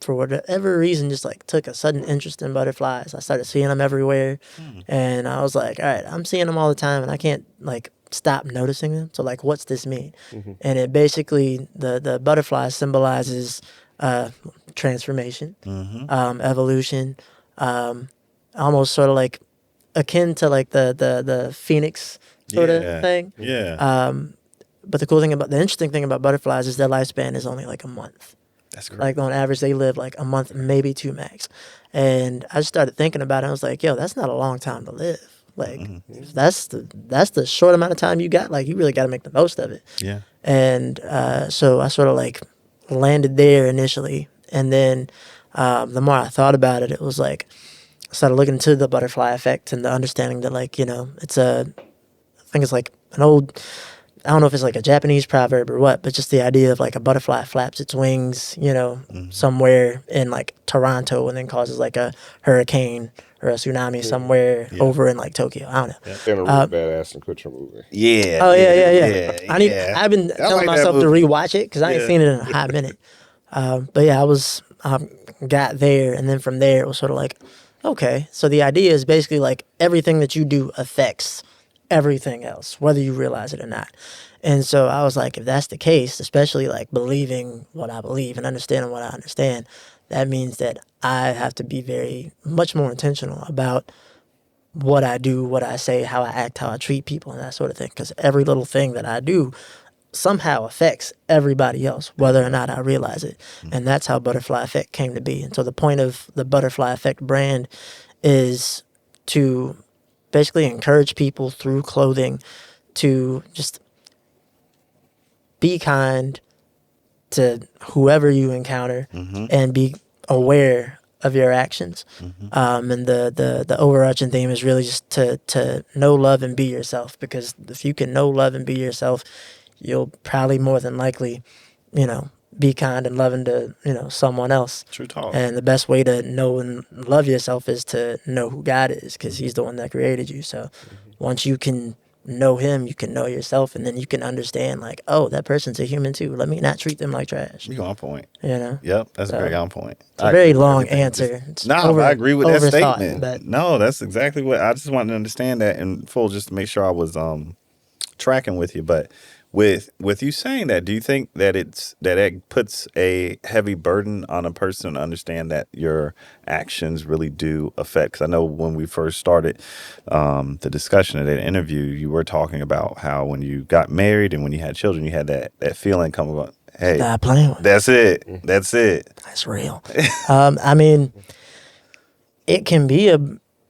for whatever reason, just took a sudden interest in butterflies. I started seeing them everywhere, and I was like, all right, I'm seeing them all the time, and I can't stop noticing them. So what's this mean? And it basically, the butterfly symbolizes transformation, evolution, almost sort of akin to the phoenix sort of thing.
Yeah.
But the interesting thing about butterflies is their lifespan is only a month.
That's great.
On average, they live a month, maybe 2 max. And I just started thinking about it. I was like, yo, that's not a long time to live. That's the short amount of time you got. You really got to make the most of it.
Yeah.
And so I sort of landed there initially. And then the more I thought about it, it was I started looking into the butterfly effect and the understanding that it's I think it's an old I don't know if it's like a Japanese proverb or what, but just the idea of like a butterfly flaps its wings, you know, somewhere in like Toronto and then causes like a hurricane or a tsunami somewhere over in like Tokyo. I don't know.
And a really bad Ashton Kutcher movie.
Yeah.
Oh yeah. I've been telling myself to rewatch it because I ain't seen it in a hot minute. But yeah, I got there, and then from there it was sort of like, okay, so the idea is basically like everything that you do affects everything else, whether you realize it or not. And so I was like, if that's the case, especially like believing what I believe and understanding what I understand, that means that I have to be very much more intentional about what I do, what I say, how I act, how I treat people, and that sort of thing. Because every little thing that I do somehow affects everybody else, whether or not I realize it. And that's how BttrFly Effect came to be. And so the point of the BttrFly Effect brand is to basically encourage people through clothing to just be kind to whoever you encounter and be aware of your actions. And the overarching theme is really just to know, love, and be yourself. Because if you can know, love, and be yourself, you'll probably more than likely, you know, be kind and loving to, you know, someone else.
True talk.
And the best way to know and love yourself is to know who God is, because he's the one that created you. So once you can know him, you can know yourself, and then you can understand like, oh, that person's a human too. Let me not treat them like trash.
You on point.
You know?
Yep, that's very on point.
It's a very long answer.
I agree with that
overthought,
statement.
but
No, that's exactly what I just wanted to understand that in full, just to make sure I was tracking with you. But with you saying that, do you think that it puts a heavy burden on a person to understand that your actions really do affect? Because I know when we first started the discussion of that interview, you were talking about how when you got married and when you had children, you had that feeling come about, hey,
stop playing with
that's it. That's it.
That's real. I mean, it can be a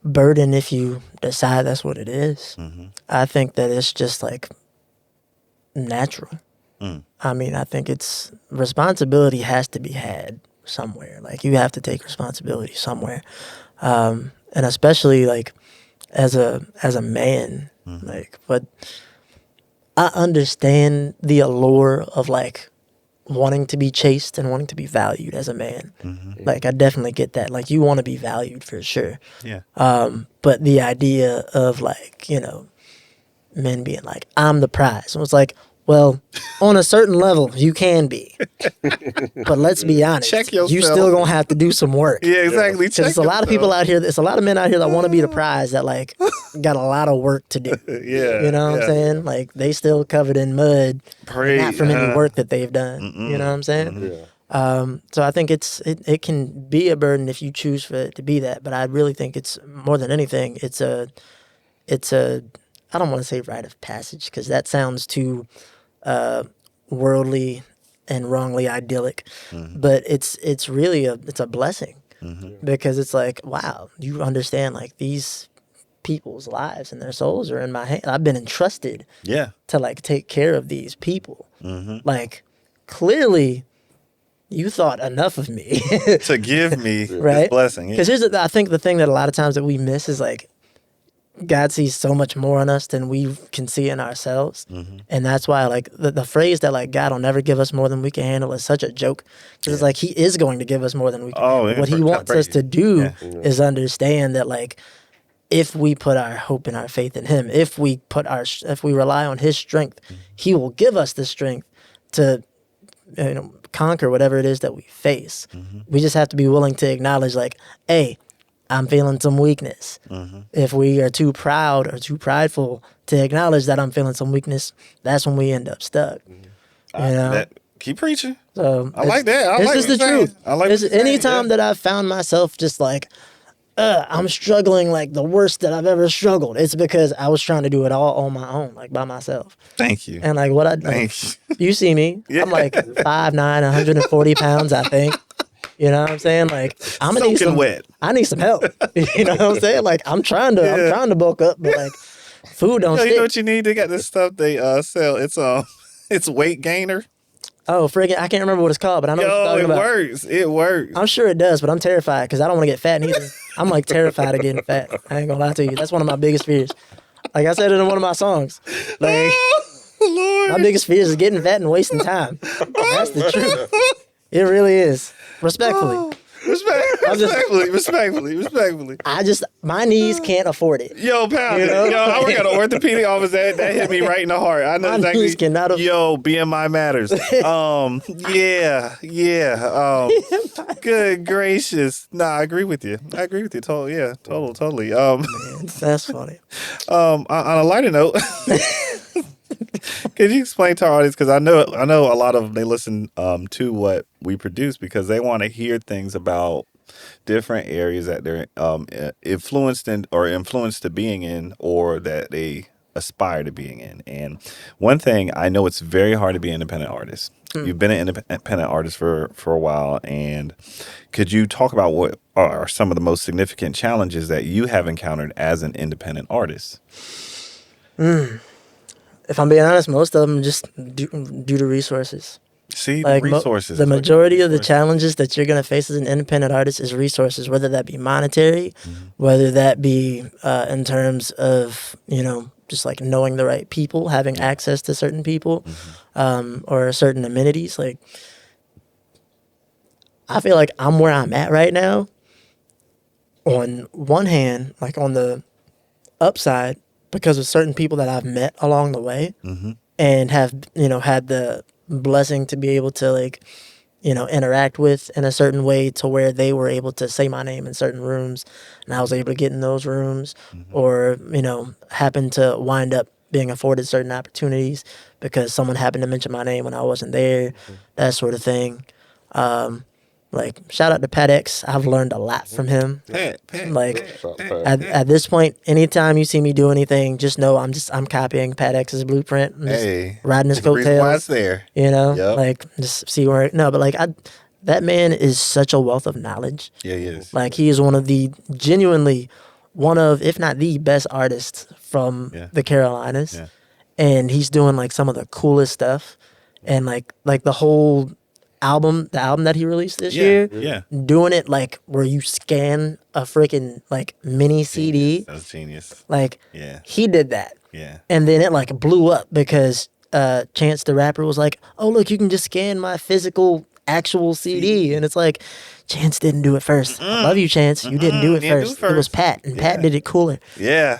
burden if you decide that's what it is. I think that it's just like natural. I mean, I think it's responsibility has to be had somewhere. Like you have to take responsibility somewhere, and especially like as a man. Like, but I understand the allure of like wanting to be chased and wanting to be valued as a man. Like I definitely get that. Like you want to be valued for sure.
Yeah.
But the idea of like, you know, men being like, I'm the prize. And it's like, well, on a certain level, you can be. But let's be honest.
Check yourself.
You still going to have to do some work.
Yeah, exactly.
Because there's a lot of people out here, there's a lot of men out here that want to be the prize that like got a lot of work to do.
Yeah.
You know what I'm saying? Like they still covered in mud, not from any work that they've done. You know what I'm saying? So I think it can be a burden if you choose for it to be that. But I really think it's more than anything, it's a I don't want to say rite of passage because that sounds too worldly and wrongly idyllic, but it's really a blessing because it's like, wow, you understand like these people's lives and their souls are in my hand. I've been entrusted to like take care of these people. Like clearly you thought enough of me
to give me
right?
this blessing.
Because I think the thing that a lot of times that we miss is like God sees so much more in us than we can see in ourselves. And that's why like the phrase that like God will never give us more than we can handle is such a joke. Because it's like he is going to give us more than we can handle. What he wants us to do is understand that like if we put our hope and our faith in him, if we rely on his strength, he will give us the strength to conquer whatever it is that we face. We just have to be willing to acknowledge like, hey, I'm feeling some weakness. If we are too proud or too prideful to acknowledge that I'm feeling some weakness, that's when we end up stuck. You know?
Keep preaching.
So
I like that.
It's just the truth.
I like
anytime that I've found myself just like, I'm struggling like the worst that I've ever struggled, it's because I was trying to do it all on my own, like by myself.
Thank you.
And like what I
Thank
you see me, I'm like 5'9", 140 pounds, I think. You know what I'm saying? Like I'm gonna need some
wet.
I need some help. You know what I'm saying? Like I'm trying to bulk up, but like food don't stick.
You know what you need? They got this stuff they sell. It's weight gainer.
Oh, friggin', I can't remember what it's called, but I know what you're talking about.
Works. It works.
I'm sure it does, but I'm terrified because I don't want to get fat neither. I'm like terrified of getting fat. I ain't gonna lie to you. That's one of my biggest fears. Like I said it in one of my songs. Like My biggest fear is getting fat and wasting time. That's the truth. It really is. Respectfully.
Respectfully.
My knees can't afford it.
Yo, pound it. Yo, I work at an orthopedic office. That hit me right in the heart. I know
My
exactly.
knees cannot
Yo, BMI matters. Good gracious. Nah, I agree with you. Totally.
Man, that's funny.
On a lighter note, could you explain to our audience? Because I know a lot of them, they listen to what we produce because they want to hear things about different areas that they're influenced to being in, or that they aspire to being in. And one thing I know, it's very hard to be an independent artist. You've been an independent artist for a while, and could you talk about what are some of the most significant challenges that you have encountered as an independent artist?
If I'm being honest, most of them just due to resources.
See,
Like
resources.
the majority of the challenges that you're going to face as an independent artist is resources, whether that be monetary, whether that be in terms of, just like knowing the right people, having access to certain people, or certain amenities. Like, I feel like I'm where I'm at right now. On one hand, like on the upside, because of certain people that I've met along the way, and have, had the blessing to be able to interact with in a certain way to where they were able to say my name in certain rooms, and I was able to get in those rooms, or, happen to wind up being afforded certain opportunities because someone happened to mention my name when I wasn't there, that sort of thing. Like, shout out to Pat X. I've learned a lot from him. At this point, anytime you see me do anything, just know I'm copying Pat X's blueprint. I'm just riding his coattails.
There.
Just see where. No, but that man is such a wealth of knowledge.
Yeah, he is.
Like, he is genuinely one of, if not the best artists from the Carolinas. Yeah. And he's doing some of the coolest stuff. And the whole album that he released this year, doing it where you scan a freaking mini CD.
That's genius.
He did that.
Yeah.
And then it blew up because Chance the Rapper was like, "Oh, look, you can just scan my physical actual CD." And it's like, Chance didn't do it first. I love you, Chance. You didn't do it first. It was Pat, and Pat did it cooler.
Yeah.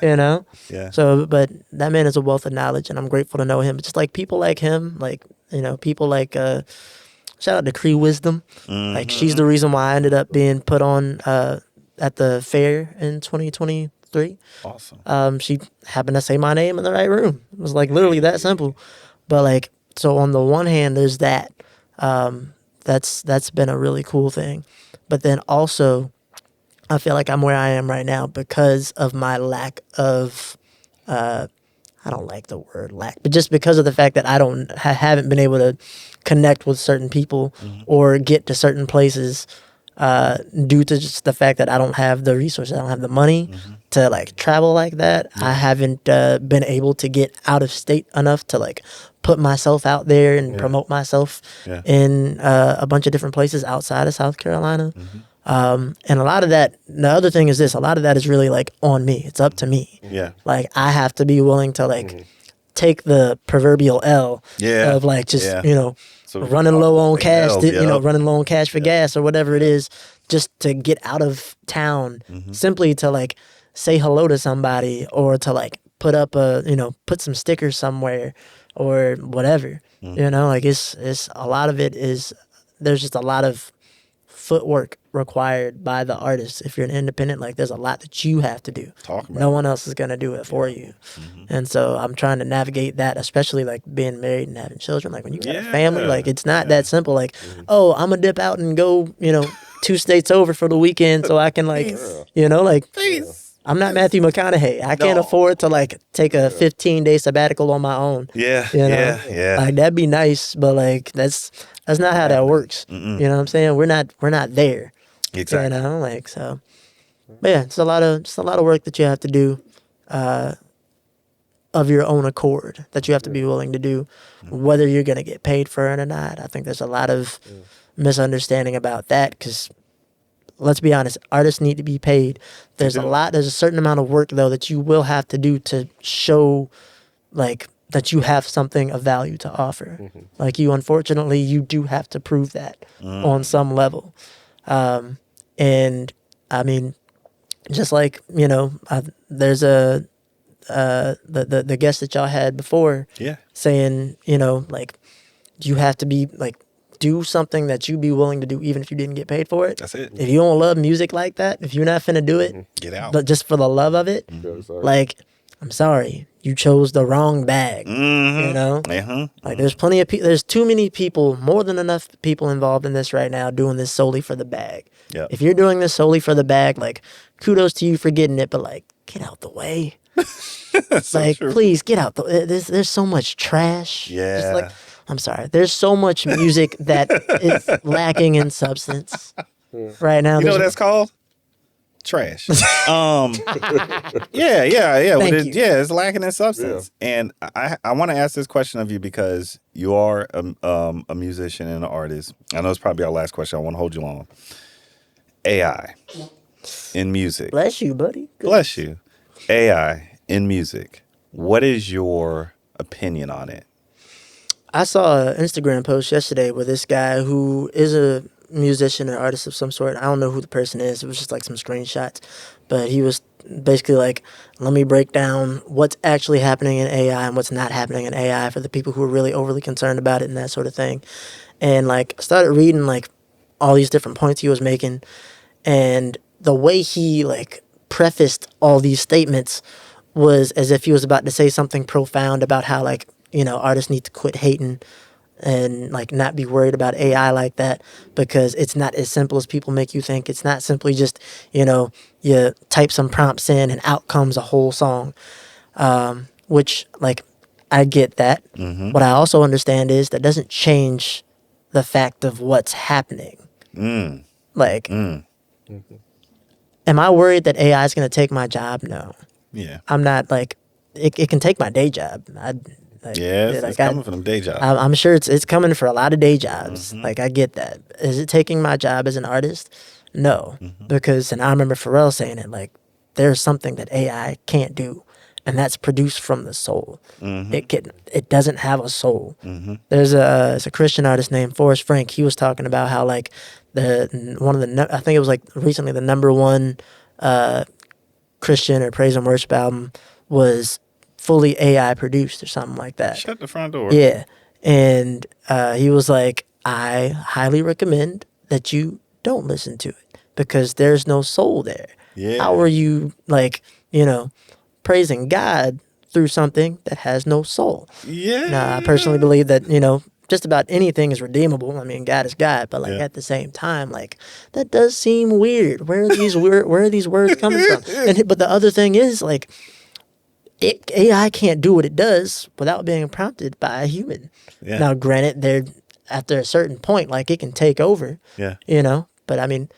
Yeah. So, but that man is a wealth of knowledge, and I'm grateful to know him. But just people like him, people like shout out to Cree Wisdom. She's the reason why I ended up being put on at the fair in 2023.
Awesome.
She happened to say my name in the right room. It was literally that simple. But so on the one hand, there's that. That's been a really cool thing. But then also, I feel like I'm where I am right now because of my lack of I don't like the word lack, but just because of the fact that I haven't been able to connect with certain people or get to certain places due to just the fact that I don't have the resources, I don't have the money to travel like that. I haven't been able to get out of state enough to put myself out there and promote myself in a bunch of different places outside of South Carolina. And a lot of that, the other thing is this, a lot of that is really on me. It's up to me.
Yeah.
I have to be willing to take the proverbial L of running low on cash, running low on cash for gas or whatever it is, just to get out of town, simply to say hello to somebody or to put up put some stickers somewhere or whatever. It's a lot of it is, there's just a lot of footwork required by the artist. If you're an independent, there's a lot that you have to do. No one else is going to do it for you. And so I'm trying to navigate that, especially being married and having children. When you got a family, it's not that simple. Oh, I'm going to dip out and go, 2 states over for the weekend so I can I'm not Matthew McConaughey. I can't afford to take a 15-day sabbatical on my own.
Yeah.
That'd be nice, but that's not how that works. You know what I'm saying? We're not there.
Exactly.
So. But yeah, it's a lot of work that you have to do of your own accord, that you have to be willing to do, whether you're going to get paid for it or not. I think there's a lot of misunderstanding about that because, let's be honest, artists need to be paid. There's a certain amount of work though that you will have to do to show that you have something of value to offer. Like unfortunately, you do have to prove that on some level. And I mean, just like, there's the guest that y'all had before saying, like, you have to be like, do something that you'd be willing to do even if you didn't get paid for it.
That's it.
If you don't love music like that, if you're not finna do it,
get out.
But just for the love of it, like, I'm sorry, you chose the wrong bag. Like there's plenty of people, there's too many people, more than enough people involved in this right now doing this solely for the bag.
Yep.
If you're doing this solely for the bag, like, kudos to you for getting it, but like, get out the way. Like, please get out the. There's so much trash.
Yeah.
Just like, I'm sorry. There's so much music that is lacking in substance right now.
You know what that's called? Trash. Yeah. It's lacking in substance. And I want to ask this question of you because you are a musician and an artist. I know it's probably our last question. I won't hold you long. AI in music.
Bless you, buddy.
Bless you. AI in music. What is your opinion on it?
I saw an Instagram post yesterday with this guy who is a musician or artist of some sort. I don't know who the person is. It was just like some screenshots. But he was basically like, let me break down what's actually happening in AI and what's not happening in AI for the people who are really overly concerned about it and that sort of thing. And like, I started reading like all these different points he was making. And the way he like prefaced all these statements was as if he was about to say something profound about how like, artists need to quit hating and like not be worried about AI like that because it's not as simple as people make you think. It's not simply just, you type some prompts in and out comes a whole song, which like I get that. What I also understand is that doesn't change the fact of what's happening. Like, am I worried that AI is going to take my job? No.
Yeah.
I'm not like, it can take my day job.
It's coming from them day jobs.
I'm sure it's coming for a lot of day jobs. Like, I get that. Is it taking my job as an artist? No. Because, and I remember Pharrell saying it, like, there's something that AI can't do, and that's produced from the soul. It doesn't have a soul. There's a Christian artist named Forrest Frank. He was talking about how, like, I think it was, like, recently the number one Christian or praise and worship album was fully AI produced or something like that.
Shut the front door.
Yeah. And he was like, I highly recommend that you don't listen to it because there's no soul there.
Yeah.
How are you, like, praising God through something that has no soul?
Yeah.
Now, I personally believe that, just about anything is redeemable. I mean, God is God, but like at the same time, like that does seem weird. Where are these words coming from? But the other thing is, like, AI can't do what it does without being prompted by a human.
Yeah.
Now, granted, they're after a certain point, like it can take over.
Yeah.
But I mean,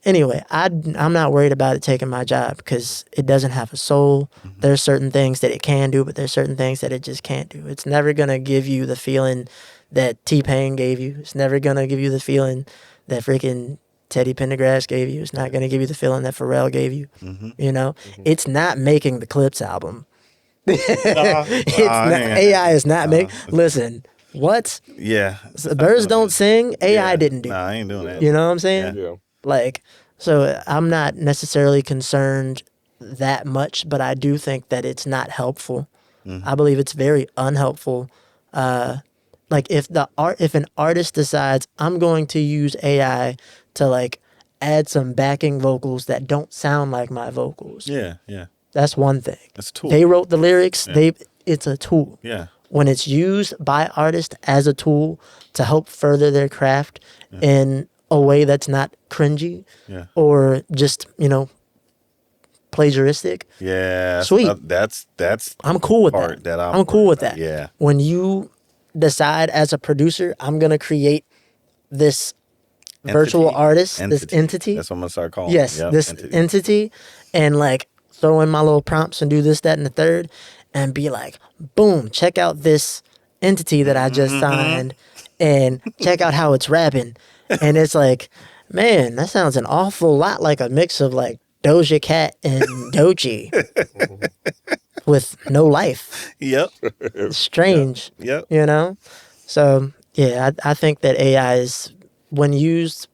anyway, I'm not worried about it taking my job because it doesn't have a soul. There's certain things that it can do, but there's certain things that it just can't do. It's never gonna give you the feeling that T-Pain gave you. It's never gonna give you the feeling that freaking Teddy Pendergrass gave you. It's not going to give you the feeling that Pharrell gave you. It's not making the Clips album. AI is not making. Listen, what?
Yeah.
So birds don't sing. AI didn't do.
I ain't doing that.
You know what I'm saying?
Yeah.
Like, so I'm not necessarily concerned that much, but I do think that it's not helpful. I believe it's very unhelpful. Like if an artist decides I'm going to use AI to like add some backing vocals that don't sound like my vocals.
Yeah.
That's one thing.
It's a tool.
They wrote the lyrics.
Yeah.
It's a tool.
Yeah.
When it's used by artists as a tool to help further their craft in a way that's not cringy or just, plagiaristic.
Yeah.
Sweet.
That's
I'm cool with
part
that.
that
I'm cool with that.
Yeah.
When you decide as a producer, I'm going to create this virtual artist, this entity.
That's what I'm going to start calling
Yes,
it.
this entity, and like throw in my little prompts and do this, that, and the third, and be like, boom, check out this entity that I just signed, and check out how it's rapping. And it's like, man, that sounds an awful lot like a mix of like Doja Cat and Doechii. with no life.
Yep.
Strange.
Yep.
You know? So, yeah, I think that AI is, when used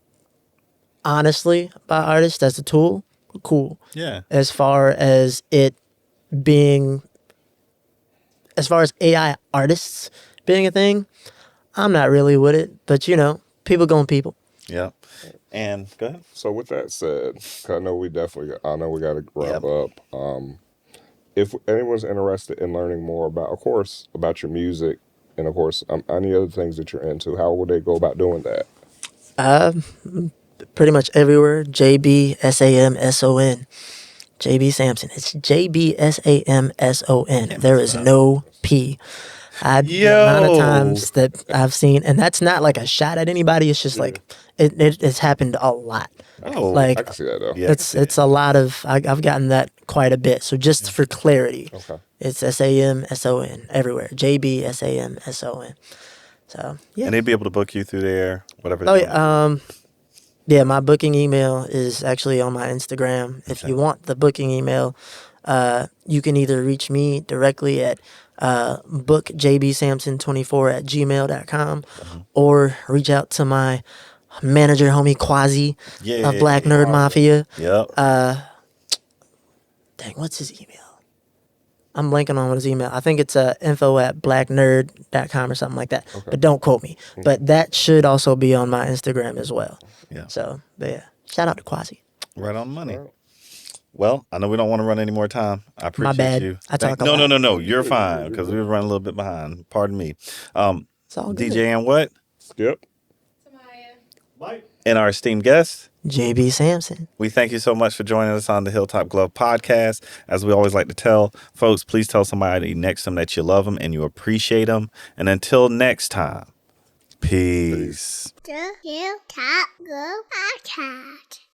honestly by artists as a tool, cool.
Yeah.
As far as it being, as far as AI artists being a thing, I'm not really with it. But, you know, people going people.
Yep. And go ahead.
So with that said, 'cause I know we got to wrap up. If anyone's interested in learning more about, of course, about your music and of course any other things that you're into, how would they go about doing that?
Pretty much everywhere. JB SamSon. JB Sampson. It's JB SamSon. There is no P. The amount of times that I've seen, and that's not like a shot at anybody. It's just like it's happened a lot.
Oh,
like
I can see that though.
Yeah,
it's a lot of. I've gotten that quite a bit. So just for clarity, it's SamSon everywhere. JB SamSon. So yeah,
And they'd be able to book you through there, whatever.
oh yeah. Yeah, my booking email is actually on my Instagram. If you want the booking email, you can either reach me directly at bookjbsamson24@gmail.com or reach out to my manager, homie Quasi of Black Nerd Mafia.
Yep.
Dang, what's his email? I'm blanking on what his email. I think it's info@blacknerd.com or something like that. But don't quote me. But that should also be on my Instagram as well.
Yeah.
So, but yeah, shout out to Quasi.
Right on money. Well, I know we don't want to run any more time. I appreciate
My bad.
you.
I talk a lot.
No. You're fine because we were running a little bit behind. Pardon me.
It's all good.
DJ and what?
Skip.
And our esteemed guest,
JB Sampson.
we thank you so much for joining us on the Hilltop Glove podcast. As we always like to tell folks, please tell somebody next to them that you love them and you appreciate them. And until next time, peace.
The Hilltop Glove Podcast.